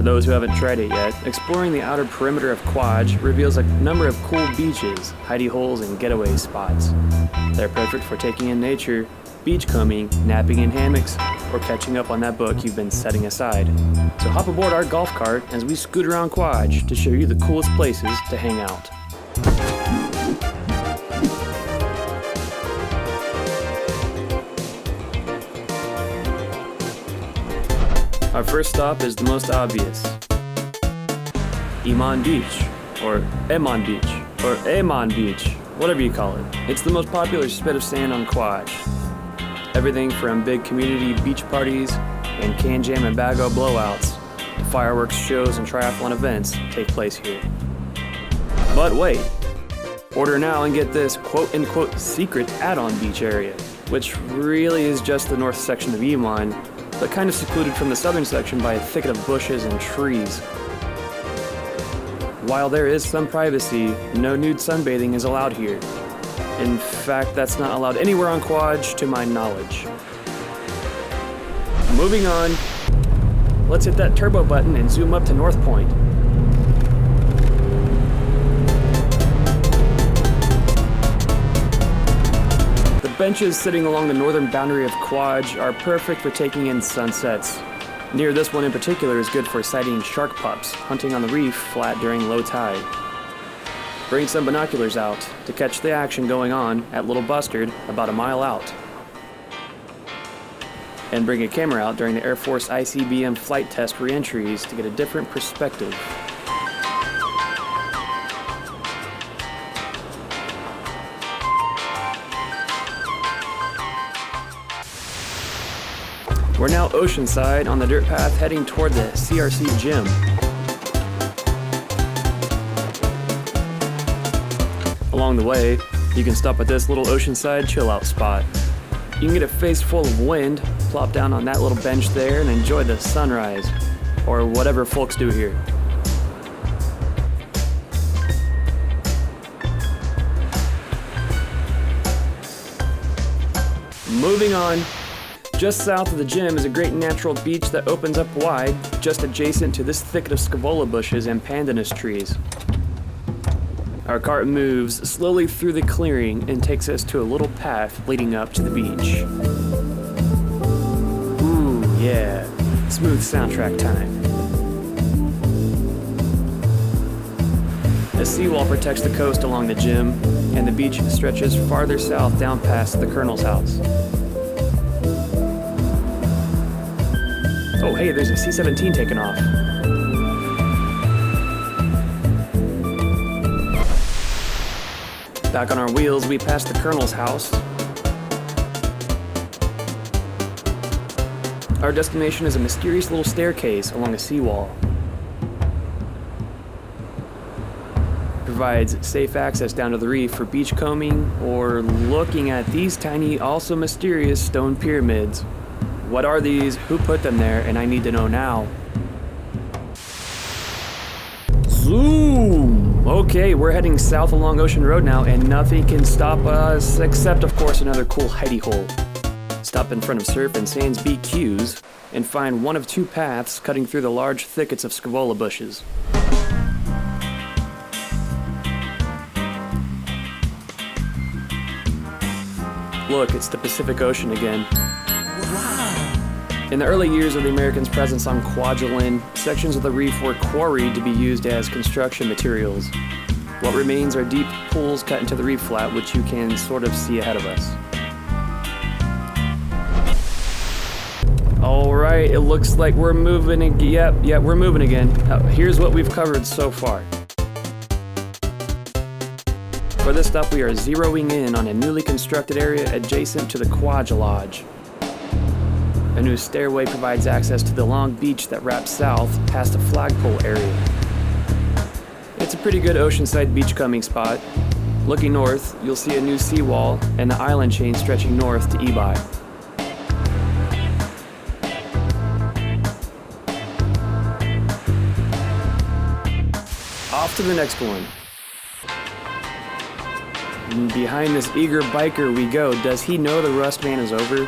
those who haven't tried it yet, exploring the outer perimeter of Kwaj reveals a number of cool beaches, hidey holes, and getaway spots. They're perfect for taking in nature, beachcombing, napping in hammocks, or catching up on that book you've been setting aside. So hop aboard our golf cart as we scoot around Kwaj to show you the coolest places to hang out. Our first stop is the most obvious. Iman Beach, or Eman Beach, or Eman Beach, whatever you call it. It's the most popular spit of sand on Kwaj. Everything from big community beach parties and can jam and bago blowouts to fireworks shows and triathlon events take place here. But wait, order now and get this quote-unquote secret add-on beach area, which really is just the north section of Iman, but kind of secluded from the southern section by a thicket of bushes and trees. While there is some privacy, no nude sunbathing is allowed here. In fact, that's not allowed anywhere on Kwaj to my knowledge. Moving on, let's hit that turbo button and zoom up to North Point. The benches sitting along the northern boundary of Kwaj are perfect for taking in sunsets. Near this one in particular is good for sighting shark pups hunting on the reef flat during low tide. Bring some binoculars out to catch the action going on at Little Bustard about a mile out. And bring a camera out during the Air Force ICBM flight test re-entries to get a different perspective. We're now oceanside on the dirt path heading toward the CRC gym. Along the way, you can stop at this little oceanside chill-out spot. You can get a face full of wind, plop down on that little bench there, and enjoy the sunrise, or whatever folks do here. Moving on, just south of the gym is a great natural beach that opens up wide, just adjacent to this thicket of scaevola bushes and pandanus trees. Our cart moves slowly through the clearing and takes us to a little path leading up to the beach. Ooh, yeah, smooth soundtrack time. A seawall protects the coast along the gym, and the beach stretches farther south down past the Colonel's house. Oh hey, there's a C-17 taking off. Back on our wheels, we pass the Colonel's house. Our destination is a mysterious little staircase along a seawall. Provides safe access down to the reef for beachcombing or looking at these tiny, also mysterious stone pyramids. What are these? Who put them there? And I need to know now. Zoom! Okay, we're heading south along Ocean Road now, and nothing can stop us except, of course, another cool hidey hole. Stop in front of Surf and Sands BQ's and find one of two paths cutting through the large thickets of scaevola bushes. Look, it's the Pacific Ocean again. In the early years of the Americans' presence on Kwajalein, sections of the reef were quarried to be used as construction materials. What remains are deep pools cut into the reef flat, which you can sort of see ahead of us. Alright, it looks like we're moving again. Yep, we're moving again. Here's what we've covered so far. For this stop, we are zeroing in on a newly constructed area adjacent to the Kwaj Lodge. A new stairway provides access to the long beach that wraps south past a flagpole area. It's a pretty good oceanside beachcombing spot. Looking north, you'll see a new seawall and the island chain stretching north to Ebi. Off to the next one. And behind this eager biker we go. Does he know the Rust Man is over?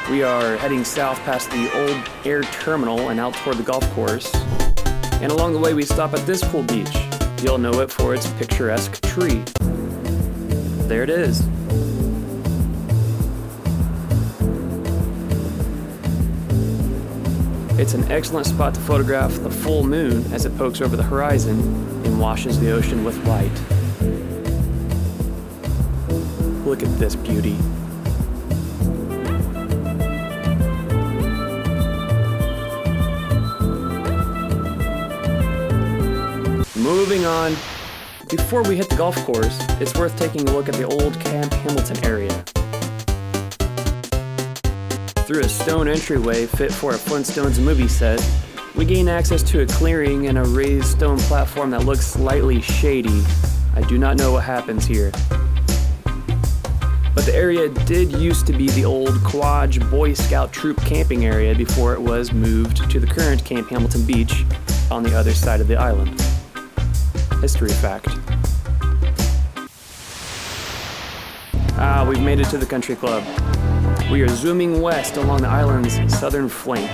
We are heading south past the old air terminal and out toward the golf course. And along the way we stop at this cool beach. You'll know it for its picturesque tree. There it is. It's an excellent spot to photograph the full moon as it pokes over the horizon and washes the ocean with light. Look at this beauty. Moving on. Before we hit the golf course, it's worth taking a look at the old Camp Hamilton area. Through a stone entryway fit for a Flintstones movie set, we gain access to a clearing and a raised stone platform that looks slightly shady. I do not know what happens here. But the area did used to be the old Kwaj Boy Scout troop camping area before it was moved to the current Camp Hamilton Beach on the other side of the island. History fact. We've made it to the country club. We are zooming west along the island's southern flank,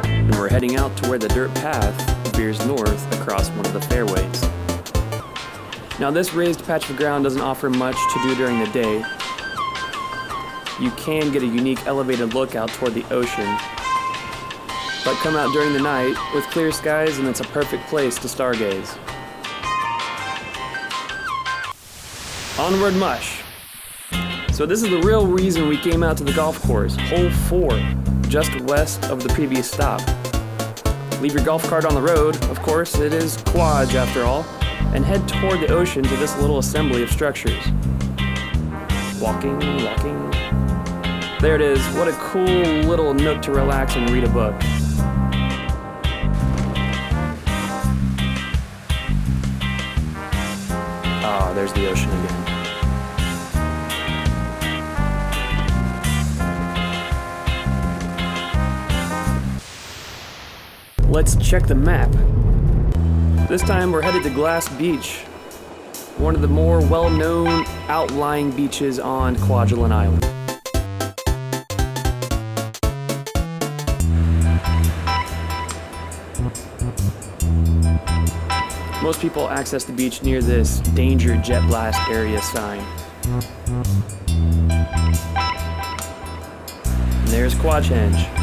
and we're heading out to where the dirt path veers north across one of the fairways. Now this raised patch of ground doesn't offer much to do during the day. You can get a unique elevated look out toward the ocean, but come out during the night with clear skies and it's a perfect place to stargaze. Onward mush. So this is the real reason we came out to the golf course, hole 4, just west of the previous stop. Leave your golf cart on the road, of course, it is Kwaj after all, and head toward the ocean to this little assembly of structures. Walking. There it is, what a cool little nook to relax and read a book. Ah, there's the ocean again. Let's check the map. This time we're headed to Glass Beach, one of the more well-known outlying beaches on Kwajalein Island. Most people access the beach near this Danger Jet Blast area sign. And there's Kwajalein.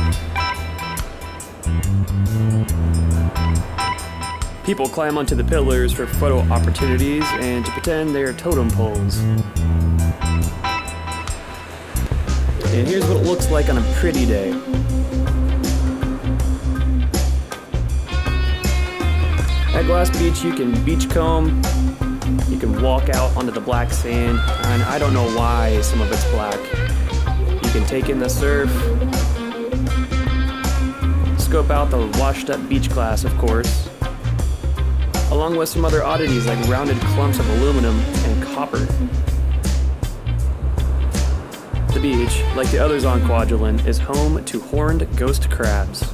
People climb onto the pillars for photo opportunities and to pretend they are totem poles. And here's what it looks like on a pretty day. At Glass Beach, you can beachcomb, you can walk out onto the black sand, and I don't know why some of it's black. You can take in the surf, scope out the washed up beach glass, of course, along with some other oddities like rounded clumps of aluminum and copper. The beach, like the others on Kwajalein, is home to horned ghost crabs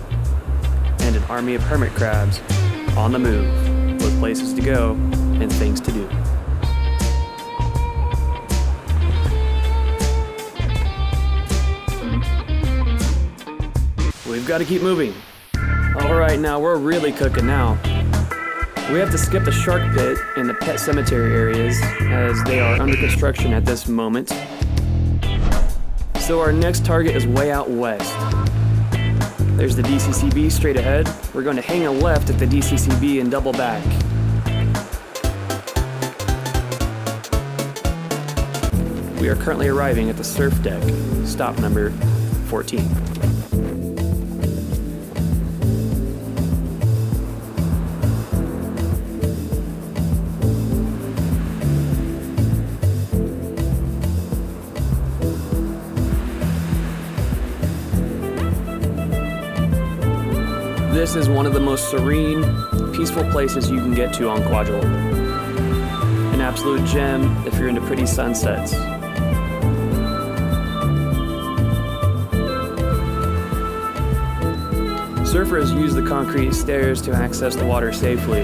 and an army of hermit crabs on the move, with places to go and things to do. We've got to keep moving. Alright, now we're really cooking now. We have to skip the shark pit and the pet cemetery areas as they are under construction at this moment. So our next target is way out west. There's the DCCB straight ahead. We're going to hang a left at the DCCB and double back. We are currently arriving at the surf deck, stop number 14. This is one of the most serene, peaceful places you can get to on Kwajalein. An absolute gem if you're into pretty sunsets. Surfers use the concrete stairs to access the water safely,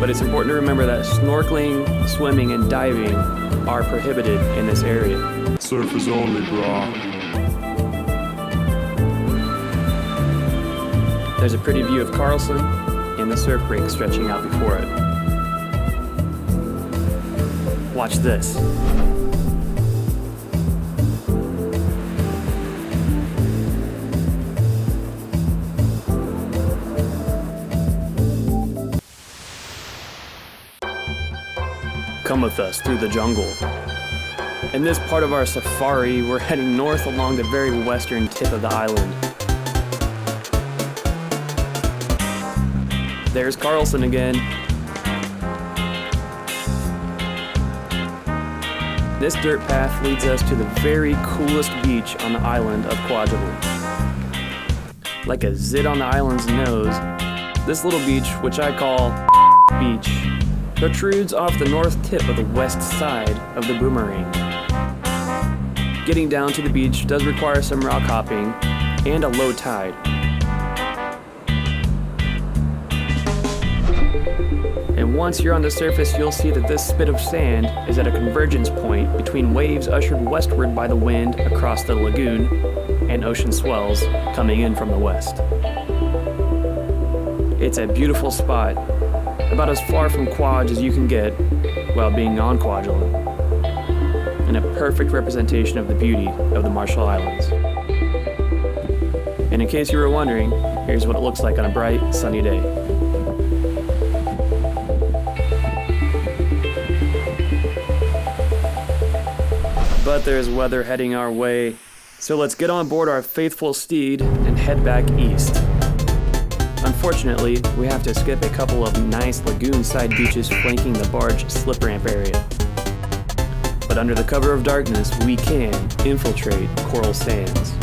but it's important to remember that snorkeling, swimming, and diving are prohibited in this area. Surfers only, brah. There's a pretty view of Carlson and and the surf break stretching out before it. Watch this. Come with us through the jungle. In this part of our safari, we're heading north along the very western tip of the island. There's Carlson again. This dirt path leads us to the very coolest beach on the island of Kwajalein. Like a zit on the island's nose, this little beach, which I call beach, protrudes off the north tip of the west side of the boomerang. Getting down to the beach does require some rock hopping and a low tide. And once you're on the surface, you'll see that this spit of sand is at a convergence point between waves ushered westward by the wind across the lagoon and ocean swells coming in from the west. It's a beautiful spot, about as far from Kwaj as you can get while being on Kwajalein, and a perfect representation of the beauty of the Marshall Islands. And in case you were wondering, here's what it looks like on a bright, sunny day. But there's weather heading our way, so let's get on board our faithful steed and head back east. Unfortunately, we have to skip a couple of nice lagoon-side beaches flanking the barge slip ramp area. But under the cover of darkness, we can infiltrate coral sands.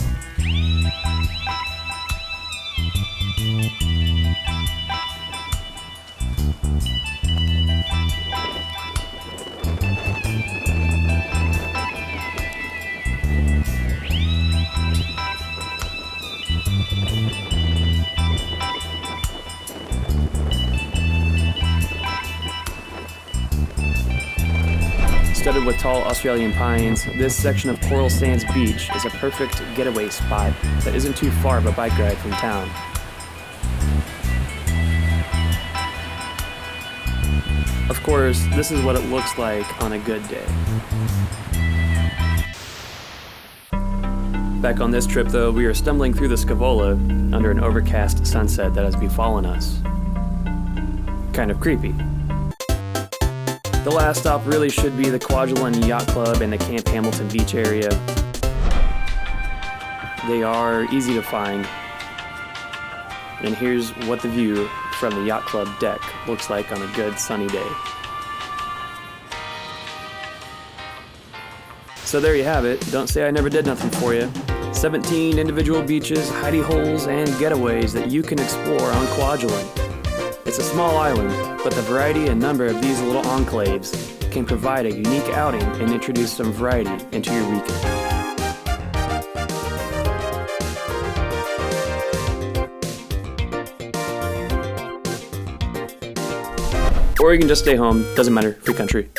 Studded with tall Australian pines, this section of Coral Sands Beach is a perfect getaway spot that isn't too far of a bike ride from town. Of course, this is what it looks like on a good day. Back on this trip though, we are stumbling through the Scavola under an overcast sunset that has befallen us. Kind of creepy. The last stop really should be the Kwajalein Yacht Club and the Camp Hamilton Beach area. They are easy to find. And here's what the view from the Yacht Club deck looks like on a good sunny day. So there you have it. Don't say I never did nothing for you. 17 individual beaches, hidey holes, and getaways that you can explore on Kwajalein. It's a small island, but the variety and number of these little enclaves can provide a unique outing and introduce some variety into your weekend. Or you can just stay home, doesn't matter, free country.